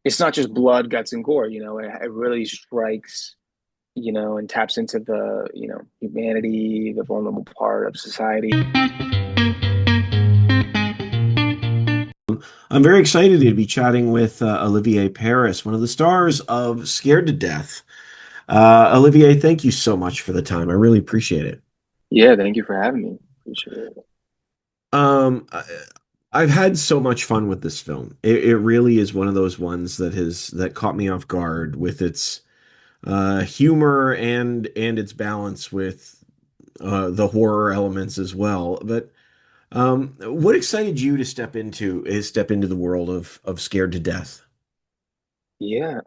it's not just blood, guts, and gore. It really strikes, and taps into the, humanity, the vulnerable part of society. I'm very excited to be chatting with Olivier Paris, one of the stars of Scared to Death. Olivier, thank you so much for the time. I really appreciate it. Yeah, thank you for having me. Appreciate it. Um, I, I've had so much fun with this film. It really is one of those ones that caught me off guard with its humor and its balance with the horror elements as well. But what excited you to step into the world of Scared to Death? Yeah,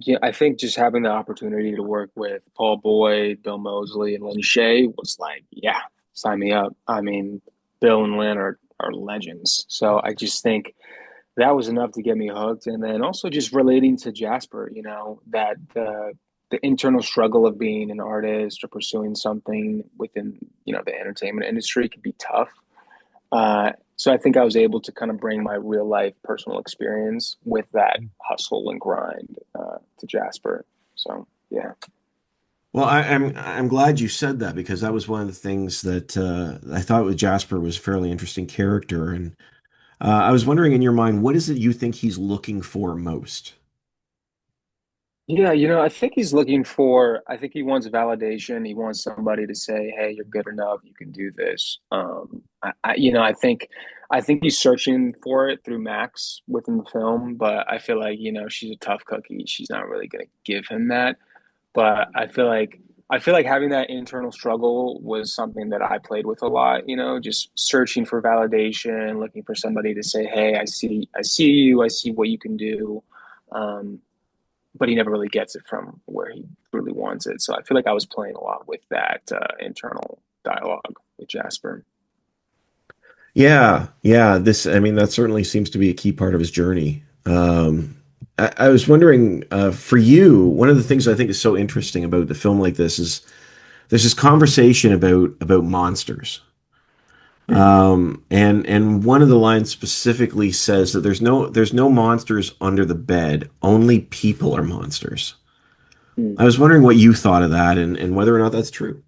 yeah, I think just having the opportunity to work with Paul Boyd, Bill Moseley, and Lynn Shay was like, yeah, sign me up. I mean, Bill and Lynn are legends. So I just think that was enough to get me hooked. And then also just relating to Jasper, that the internal struggle of being an artist or pursuing something within, the entertainment industry can be tough. So I think I was able to kind of bring my real life personal experience with that hustle and grind to Jasper. So yeah. Well, I'm glad you said that because that was one of the things that I thought with Jasper was a fairly interesting character, and I was wondering in your mind, what is it you think he's looking for most? Yeah, I think he wants validation. He wants somebody to say, "Hey, you're good enough. You can do this." I think he's searching for it through Max within the film, but I feel like, she's a tough cookie. She's not really going to give him that. But I feel like having that internal struggle was something that I played with a lot, just searching for validation, looking for somebody to say, "Hey, I see you, I see what you can do." Um, but he never really gets it from where he really wants it. So I feel like I was playing a lot with that internal dialogue with Jasper. Yeah. I mean, that certainly seems to be a key part of his journey. I was wondering, for you, one of the things I think is so interesting about the film like this is there's this conversation about monsters. Mm. And one of the lines specifically says that there's no monsters under the bed, only people are monsters. Mm. I was wondering what you thought of that and whether or not that's true.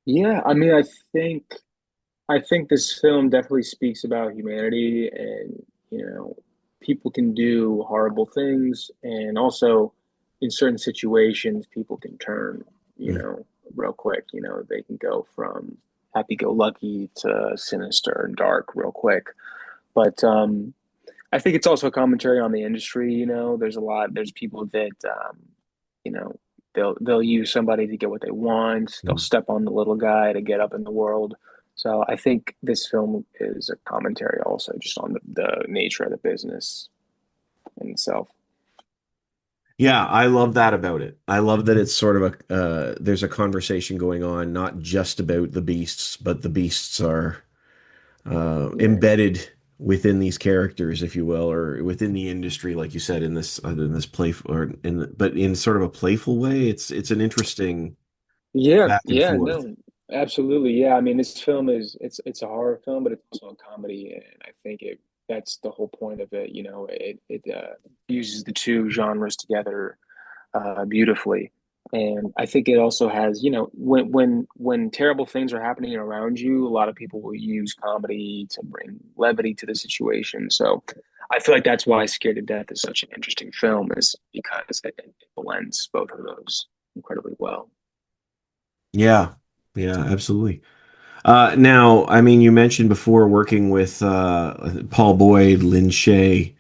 Yeah, I mean, I think this film definitely speaks about humanity and, people can do horrible things and also in certain situations people can turn, Mm. real quick. They can go from happy-go-lucky to sinister and dark real quick. But I think it's also a commentary on the industry. There's people that, you know, they'll use somebody to get what they want. They'll Mm. step on the little guy to get up in the world. So I think this film is a commentary also just on the nature of the business in itself. Yeah, I love that about it. I love that it's sort of there's a conversation going on, not just about the beasts, but the beasts are Yeah. embedded within these characters, if you will, or within the industry, like you said, in this playful or but in sort of a playful way. It's an interesting Yeah, back and yeah, forth. no, absolutely. Yeah, I mean, this film it's a horror film, but it's also a comedy, and I think that's the whole point of it. It uses the two genres together beautifully, and I think it also has, when terrible things are happening around you, a lot of people will use comedy to bring levity to the situation. So I feel like that's why Scared to Death is such an interesting film, is because it blends both of those incredibly well. Yeah, yeah, absolutely. Now, I mean, you mentioned before working with Paul Boyd, Lynn Shay.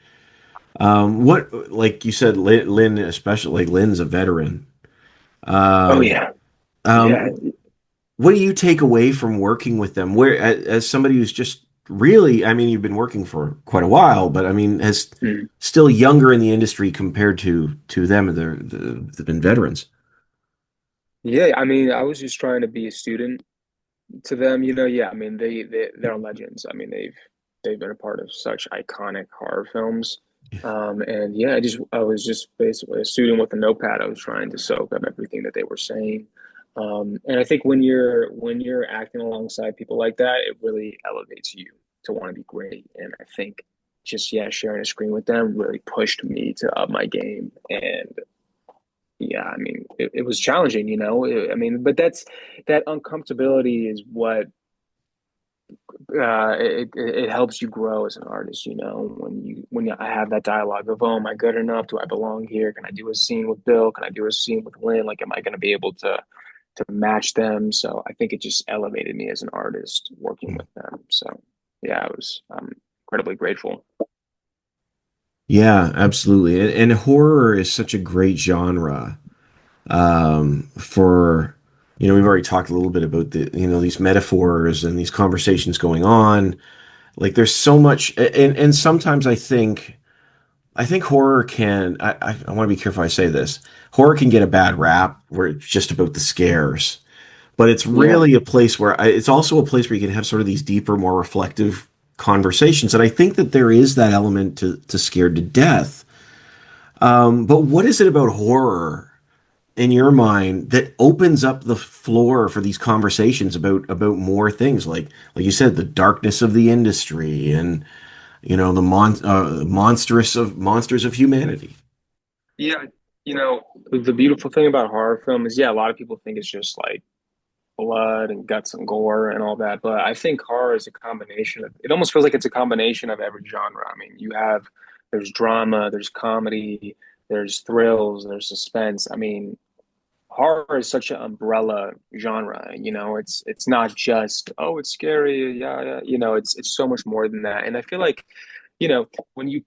Like you said, Lynn, especially like Lynn's a veteran. Oh Um, yeah. Yeah. um, what do you take away from working with them? Where, as somebody who's just really, I mean, you've been working for quite a while, but I mean, as Mm. still younger in the industry compared to them, they've been veterans. Yeah, I mean, I was just trying to be a student to them, yeah, I mean, they're legends. I mean, they've been a part of such iconic horror films. And yeah, I was just basically a student with a notepad. I was trying to soak up everything that they were saying. And I think when you're acting alongside people like that, it really elevates you to want to be great. And I think just yeah, sharing a screen with them really pushed me to up my game. And yeah, I mean, it was challenging, you know. I mean, but that uncomfortability is what it helps you grow as an artist, you know, I have that dialogue of, oh, am I good enough? Do I belong here? Can I do a scene with Bill? Can I do a scene with Lynn? Like, am I going to be able to match them? So I think it just elevated me as an artist working with them. So yeah, I'm incredibly grateful. Yeah, absolutely. And horror is such a great genre. For we've already talked a little bit about these metaphors and these conversations going on. Like there's so much, and sometimes I think horror can. I want to be careful how I say this. Horror can get a bad rap where it's just about the scares, but it's Yeah. really a place where it's also a place where you can have sort of these deeper, more reflective conversations. And I think that there is that element to Scared to Death. But what is it about horror in your mind that opens up the floor for these conversations about more things like you said, the darkness of the industry and the monsters of humanity. Yeah. You know, the beautiful thing about horror film is, yeah, a lot of people think it's just like blood and guts and gore and all that. But I think horror is a combination of, it almost feels like it's a combination of every genre. I mean, there's drama, there's comedy, there's thrills, there's suspense. I mean, horror is such an umbrella genre. You know, it's not just, oh, it's scary, yeah, yeah. You know, it's so much more than that. And I feel like, you know, when you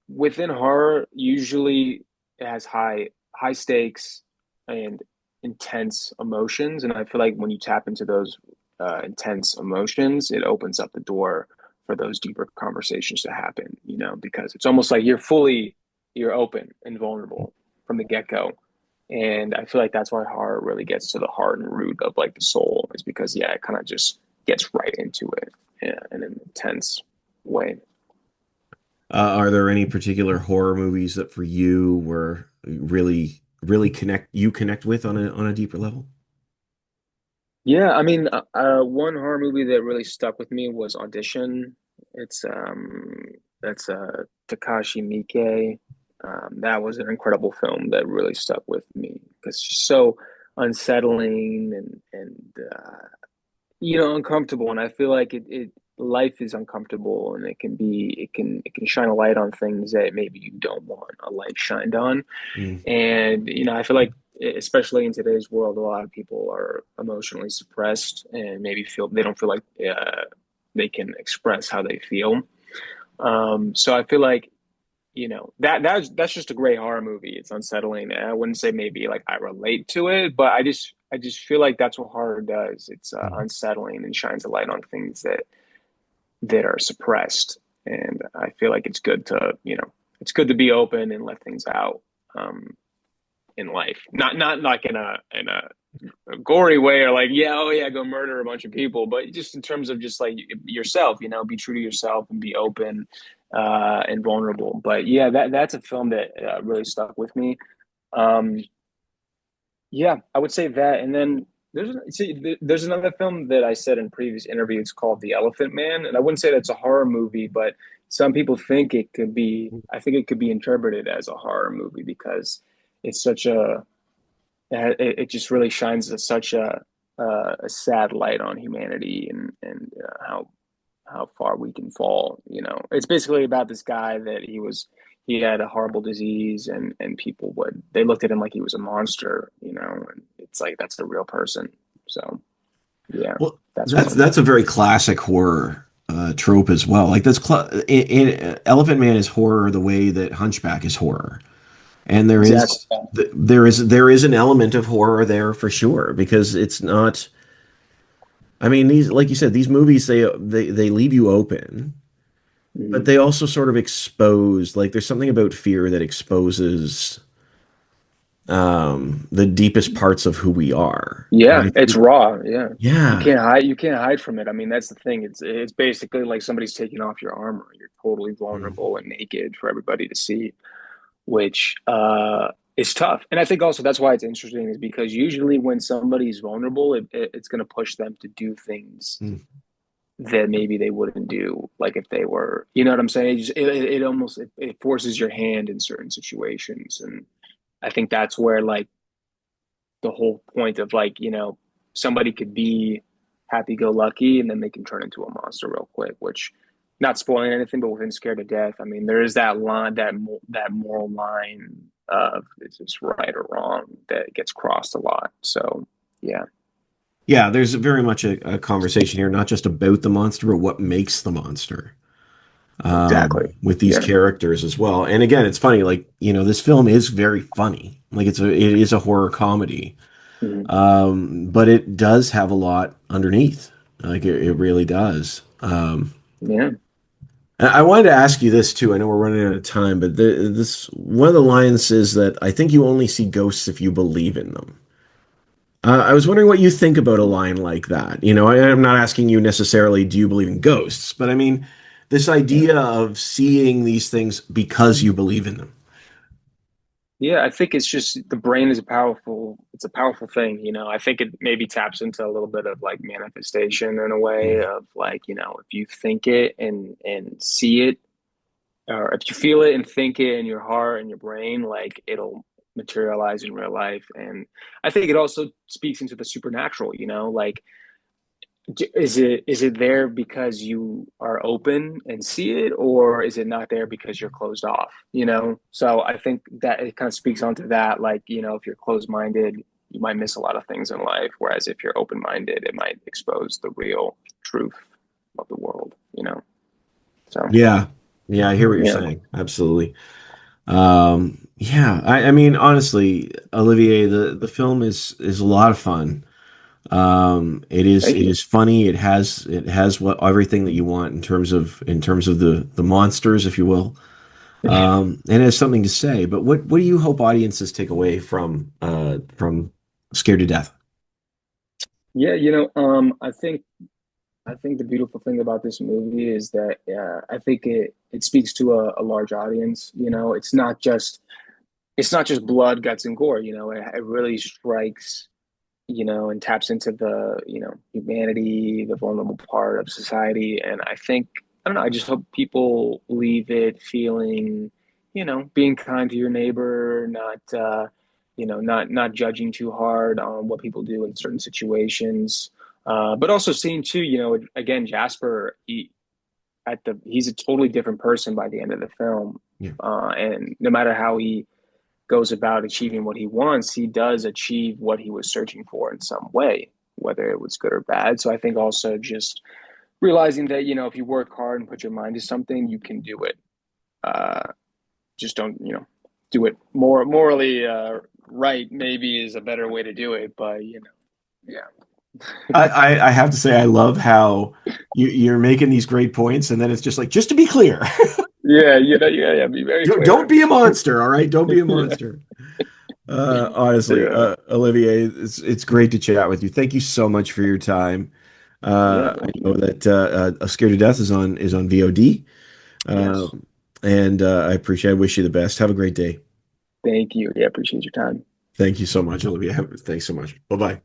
within horror, usually it has high stakes and intense emotions, and I feel like when you tap into those intense emotions, it opens up the door for those deeper conversations to happen. You know, because it's almost like you're open and vulnerable from the get go. And I feel like that's why horror really gets to the heart and root of like the soul, is because yeah, it kind of just gets right into it, yeah, in an intense way. Are there any particular horror movies that for you were really connect with on a deeper level? Yeah, I mean, one horror movie that really stuck with me was Audition. It's that's Takashi Miike. That was an incredible film that really stuck with me because it's just so unsettling and you know, uncomfortable. And I feel like it life is uncomfortable, and it can shine a light on things that maybe you don't want a light shined on. Mm, And, you know, I feel like, especially in today's world, a lot of people are emotionally suppressed and maybe they don't feel like they can express how they feel. So I feel like, you know, that's just a great horror movie. It's unsettling. And I wouldn't say maybe like I relate to it, but I just feel like that's what horror does. It's mm. unsettling and shines a light on things that are suppressed. And I feel like it's good to, you know, it's good to be open and let things out. In life. Not like a gory way or like, yeah, oh yeah, go murder a bunch of people, but just in terms of just like yourself, you know, be true to yourself and be open and vulnerable. But yeah, that's a film that really stuck with me. Um, yeah, I would say that. And then there's another film that I said in previous interviews called The Elephant Man, and I wouldn't say that's a horror movie, but some people think it could be. I think it could be interpreted as a horror movie because it's such a it just really shines such a sad light on humanity and how far we can fall. You know, it's basically about this guy that he had a horrible disease and people would they looked at him like he was a monster. You know, and it's like that's a real person. So yeah, Well, that's that's one. that's a very classic horror trope as well. Like Elephant Man is horror the way that Hunchback is horror, and Exactly. there is an element of horror there for sure because it's not. I mean, these like you said, these movies they leave you open, but Mhm. they also sort of expose. Like there's something about fear that exposes the deepest parts of who we are, and Yeah, I it's think raw. Yeah. yeah. You can't hide from it. I mean, that's the thing. It's basically like somebody's taking off your armor. You're totally Mm. vulnerable and naked for everybody to see, which is tough. And I think also that's why it's interesting is because usually when somebody's vulnerable, it's going to push them to do things Mm. that maybe they wouldn't do, like if they were, you know what I'm saying? It almost it forces your hand in certain situations, and I think that's where like the whole point of like, somebody could be happy go lucky and then they can turn into a monster real quick, which, not spoiling anything, but within Scared to Death, I mean, there is that line, that moral line of is this right or wrong that gets crossed a lot. So yeah, Yeah, there's very much a conversation here, not just about the monster, but what makes the monster, exactly. with these Yeah. characters as well. And again, it's funny, like, this film is very funny. Like it is a horror comedy. Mhm. But it does have a lot underneath. Like it really does. Yeah. I wanted to ask you this too. I know we're running out of time, but this one of the lines is that I think you only see ghosts if you believe in them. I was wondering what you think about a line like that. I'm not asking you necessarily, do you believe in ghosts? But I mean, this Yeah. idea of seeing these things because you believe in them. Yeah, I think it's just the brain is it's a powerful thing, I think it maybe taps into a little bit of like manifestation in a way Mhm. of like, if you think it and see it, or if you feel it and think it in your heart and your brain, like it'll materialize in real life. And I think it also speaks into the supernatural, like is it there because you are open and see it, or is it not there because you're closed off, so I think that it kind of speaks onto that, like, if you're closed minded, you might miss a lot of things in life, whereas if you're open minded, it might expose the real truth of the world, so Yeah. Yeah, I hear what you're yeah. saying. Absolutely. Yeah, I mean, honestly, Olivier, the film is a lot of fun. It is Thank it you. is funny. It has what everything that you want in terms of the monsters, if you will. And it has something to say. But what do you hope audiences take away from Scared to Death? Yeah, I think the beautiful thing about this movie is that I think it speaks to a large audience. It's not just blood, guts, and gore. It really strikes, and taps into the, humanity, the vulnerable part of society. And I don't know, I just hope people leave it feeling, being kind to your neighbor, not judging too hard on what people do in certain situations. But also seeing too, again, Jasper, he's a totally different person by the end of the film. Yeah. And no matter how he goes about achieving what he wants, he does achieve what he was searching for in some way, whether it was good or bad. So I think also just realizing that, if you work hard and put your mind to something, you can do it. Uh, just don't, do it more morally right, maybe is a better way to do it. But, yeah. I have to say I love how you're making these great points, and then it's just like, just to be clear, Yeah, yeah, be very don't clear. be a monster, all right? Don't be a Yeah, monster. Honestly, yeah, Olivier, it's great to chat with you. Thank you so much for your time. yeah. I Thank know you. that Scared to Death is on VOD, Yes. and I appreciate. I wish you the best. Have a great day. Thank you. Yeah, appreciate your time. Thank you so much, Olivia. Thanks so much. Bye bye.